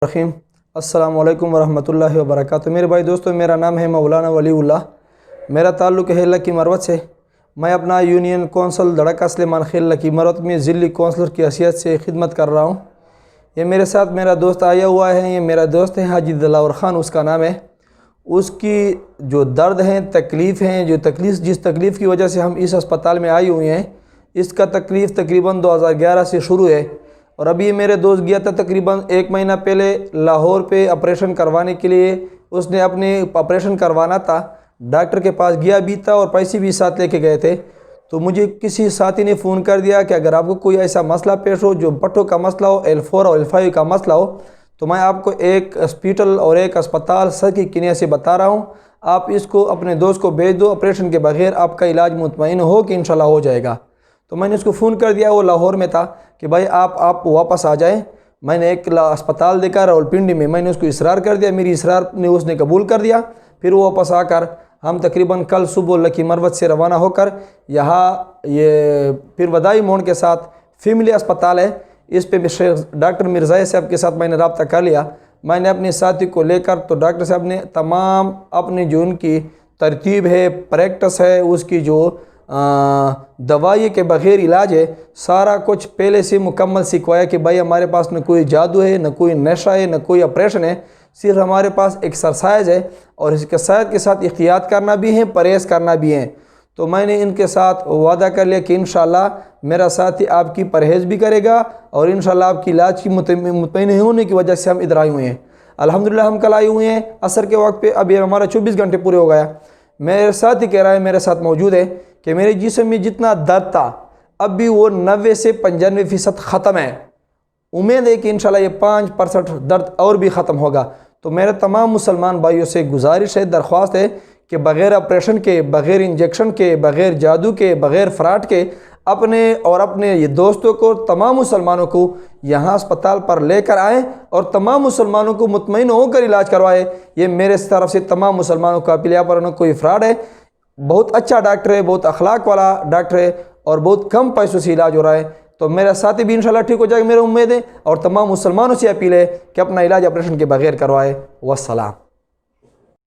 رحیم السلام علیکم ورحمۃ اللہ وبرکاتہ۔ میرے بھائی دوستو، میرا نام ہے مولانا ولی اللہ۔ میرا تعلق ہے لکی مروت سے۔ میں اپنا یونین کونسل دھڑکا سلیمان خیل لکی مروت میں ضلعی کونسلر کی حیثیت سے خدمت کر رہا ہوں۔ یہ میرے ساتھ میرا دوست آیا ہوا ہے، یہ میرا دوست ہے حاجی دلاور خان اس کا نام ہے۔ اس کی جو درد ہیں، تکلیف ہیں، جس تکلیف کی وجہ سے ہم اس ہسپتال میں آئے ہوئے ہیں، اس کا تکلیف تقریباً 2011 سے شروع ہے، اور ابھی میرے دوست گیا تھا تقریباً 1 مہینہ پہلے لاہور پہ آپریشن کروانے کے لیے۔ اس نے اپنے آپریشن کروانا تھا، ڈاکٹر کے پاس گیا بھی تھا اور پیسے بھی ساتھ لے کے گئے تھے۔ تو مجھے کسی ساتھی نے فون کر دیا کہ اگر آپ کو کوئی ایسا مسئلہ پیش ہو جو پٹھوں کا مسئلہ ہو، L4 اور L5 کا مسئلہ ہو، تو میں آپ کو ایک ہاسپیٹل اور ایک اسپتال سر کی کنیا سے بتا رہا ہوں، آپ اس کو اپنے دوست کو بھیج دو، آپریشن کے بغیر آپ کا علاج مطمئن ہو کہ انشاءاللہ ہو جائے گا۔ تو میں نے اس کو فون کر دیا، وہ لاہور میں تھا، کہ بھائی آپ واپس آ جائیں۔ میں نے ایک اسپتال دیکھا راولپنڈی میں، میں نے اس کو اصرار کر دیا، میری اصرار نے اس نے قبول کر دیا۔ پھر وہ واپس آ کر ہم تقریباً کل صبح لکی مروت سے روانہ ہو کر یہاں یہ پھر ودائی موڑ کے ساتھ فیملی اسپتال ہے، اس پہ ڈاکٹر مرزا صاحب کے ساتھ میں نے رابطہ کر لیا۔ میں نے اپنے ساتھی کو لے کر، تو ڈاکٹر صاحب نے تمام اپنی جو ان کی ترتیب ہے، پریکٹس ہے، اس کی جو دوائی کے بغیر علاج ہے، سارا کچھ پہلے سے مکمل سکھوایا کہ بھائی ہمارے پاس نہ کوئی جادو ہے، نہ کوئی نشہ ہے، نہ کوئی آپریشن ہے، صرف ہمارے پاس ایکسرسائز ہے، اور اس ایکسرسائز کے ساتھ احتیاط کرنا بھی ہے، پرہیز کرنا بھی ہے۔ تو میں نے ان کے ساتھ وعدہ کر لیا کہ انشاءاللہ میرا ساتھی آپ کی پرہیز بھی کرے گا، اور انشاءاللہ آپ کی علاج کی مطمئن ہونے کی وجہ سے ہم ادھر آئے ہوئے ہیں۔ الحمدللہ ہم کل آئے ہوئے ہیں عصر کے وقت پہ، ابھی ہمارا 24 گھنٹے پورے ہو گیا۔ میرے ساتھی کہہ رہا ہے، میرے ساتھ موجود ہے، کہ میرے جسم میں جتنا درد تھا اب بھی وہ 90 سے 95% ختم ہے۔ امید ہے کہ انشاءاللہ یہ 5% درد اور بھی ختم ہوگا۔ تو میرے تمام مسلمان بھائیوں سے گزارش ہے، درخواست ہے کہ بغیر آپریشن کے، بغیر انجیکشن کے، بغیر جادو کے، بغیر فراڈ کے، اپنے یہ دوستوں کو، تمام مسلمانوں کو یہاں اسپتال پر لے کر آئیں، اور تمام مسلمانوں کو مطمئن ہو کر علاج کروائے۔ یہ میرے طرف سے تمام مسلمانوں کا اپیل ہے، پر انہیں کوئی فراڈ ہے، بہت اچھا ڈاکٹر ہے، بہت اخلاق والا ڈاکٹر ہے، اور بہت کم پیسوں سے علاج ہو رہا ہے۔ تو میرا ساتھی بھی انشاءاللہ ٹھیک ہو جائے گا، میرا امید ہے، اور تمام مسلمانوں سے اپیل ہے کہ اپنا علاج آپریشن کے بغیر کروائے۔ والسلام۔